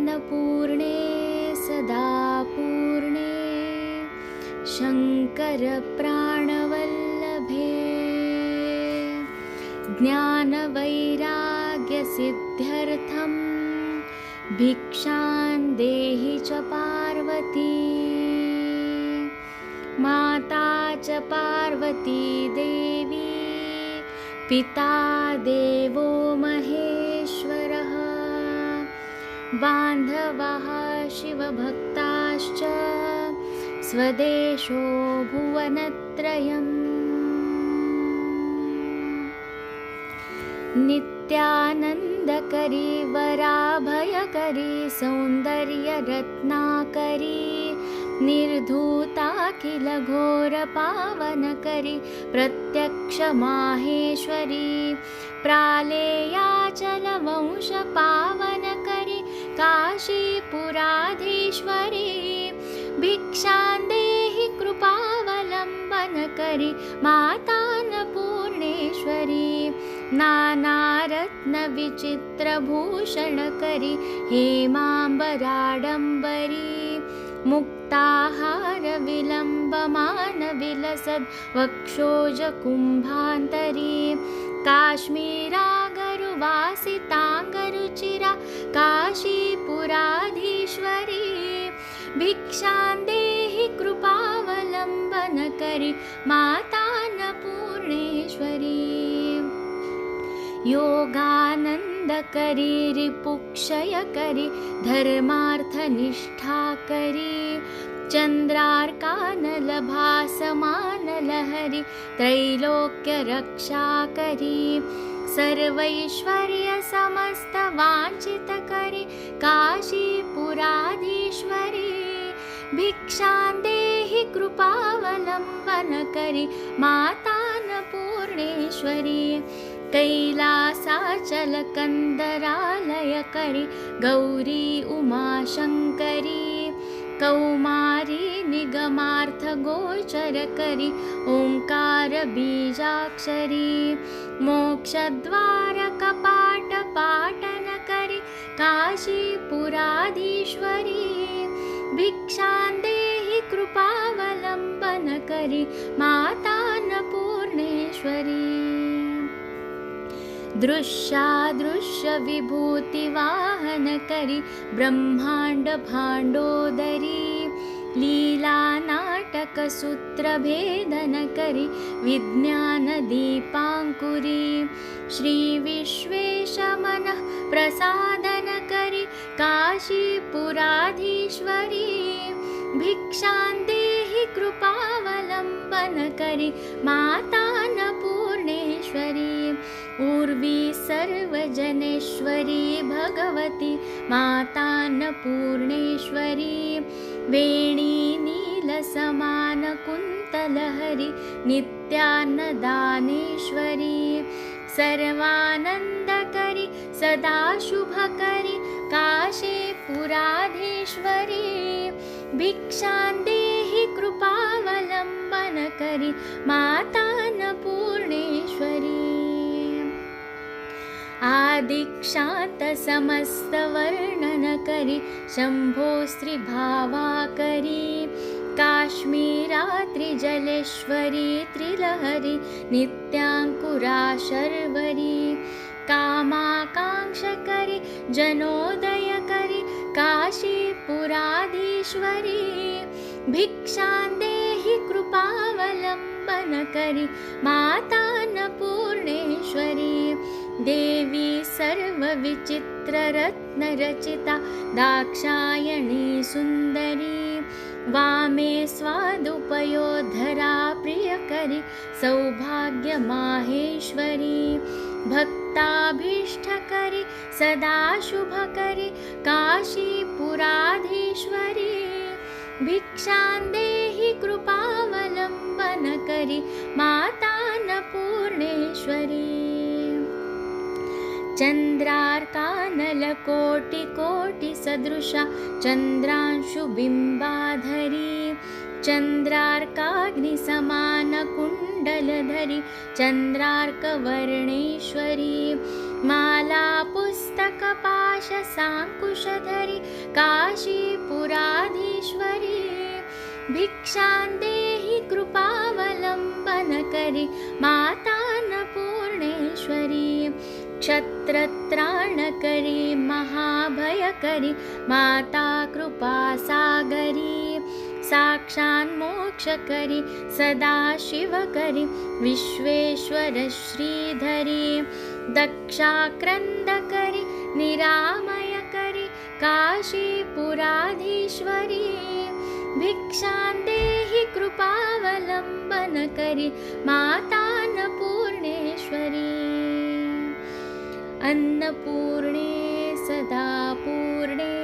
मातान्नपूर्णे सदा पूर्णे शङ्करप्राणवल्लभे ज्ञानवैराग्यसिद्ध्यर्थं भिक्षां देहि च पार्वती माता च पार्वती देवी पिता देवो महेश्वरः बान्धवः शिवभक्ताश्च स्वदेशो भुवनत्रयम् नित्यानन्दकरी वराभयकरी सौन्दर्यरत्नाकरी निर्धूताखिल घोरपावनकरी प्रत्यक्षमाहेश्वरी प्रालेयाचलवंशपावनकरी काशीपुराधीश्वरी भिक्षां देहि कृपावलम्बनकरी मातान्नपूर्णेश्वरी नानारत्नविचित्रभूषणकरी हेमाम्बराडम्बरी मुक्ताहारविलम्बमानविलसद् वक्षोजकुम्भान्तरी काश्मीरागरुवासिताङ्गरुचिरा काशीपुराधीश्वरी भिक्षां देहि कृपावलम्बनकरी मातान्नपूर्णेश्वरी योगानन्दकरी रिपुक्षयकरी धर्मार्थनिष्ठाकरी चन्द्रार्कानलभासमानलहरी त्रैलोक्यरक्षाकरी सर्वैश्वर्यसमस्तवाञ्छितकरी काशीपुराधीश्वरी भिक्षां देहि कृपावलम्बनकरी मातान्नपूर्णेश्वरी कैलासाचलकन्दरालयकरी गौरी उमाशङ्करी कौमारी निगमार्थगोचरकरी ओङ्कारबीजाक्षरी मोक्षद्वारकपाटपाटनकरी काशीपुराधीश्वरी भिक्षां देहि कृपावलम्बनकरी मातान्नपूर्णेश्वरी दृश्यादृश्यविभूतिवाहनकरी ब्रह्माण्डभाण्डोदरी लीलानाटकसूत्रभेदनकरी विज्ञानदीपाङ्कुरी श्रीविश्वेशमनः प्रसादनकरी काशीपुराधीश्वरी भिक्षां देहि कृपावलम्बनकरी मातान्नपूर्णेश्वरी उर्वी सर्वजनेश्वरी भगवती मातान्नपूर्णेश्वरी वेणी नीलसमानकुन्तलहरी नित्यान्नदानेश्वरी सर्वानन्दकरी सदा शुभकरी काशीपुराधीश्वरी भिक्षां देहि कृपावलम्बनकरी मातान्नपूर्णेश्वरी आदिक्षान्तसमस्तवर्णनकरी शम्भोस्त्रिभावाकरी काश्मीरात्रिजलेश्वरी त्रिलहरी नित्याङ्कुरा शर्वरी कामाकाङ्क्षकरी जनोदयकरी काशीपुराधीश्वरी भिक्षां देहि कृपावलम्बनकरी मातान्नपूर्णेश्वरी देवी सर्वविचित्ररत्नरचिता दाक्षायणी सुन्दरी वामे स्वादुपयोधरा प्रियकरी सौभाग्यमाहेश्वरी भक्ताभीष्टकरी सदा शुभकरी काशीपुराधीश्वरी भिक्षां देहि कृपावलम्बनकरी मातान्नपूर्णेश्वरी चन्द्रार्कानलकोटिकोटिसदृशा चन्द्रांशुबिम्बाधरी चन्द्रार्काग्निसमानकुण्डलधरी चन्द्रार्कवर्णेश्वरी माला पुस्तकपाशसाङ्कुशधरी काशीपुराधीश्वरी भिक्षां देहि कृपावलम्बनकरी मातान्नपूर्णेश्वरी क्षत्रत्राणकरी महाभयकरी माता कृपासागरी साक्षान्मोक्षकरी सदाशिवकरी विश्वेश्वर श्रीधरी दक्षाक्रन्दकरी निरामयकरी काशीपुराधीश्वरी भिक्षां देहि कृपावलम्बनकरी मातान्नपूर्णेश्वरी अन्नपूर्णे सदा पूर्णे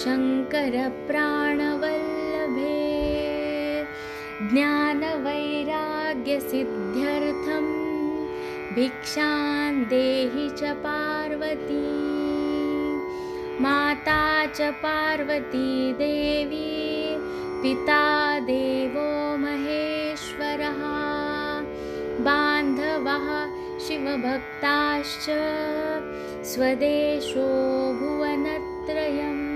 शङ्करप्राणवल्लभे ज्ञानवैराग्यसिद्ध्यर्थं भिक्षां देहि च पार्वती माता च पार्वती देवी पिता देवो महेश्वरः बान्धवः शिवभक्ताश्च स्वदेशो भुवनत्रयम्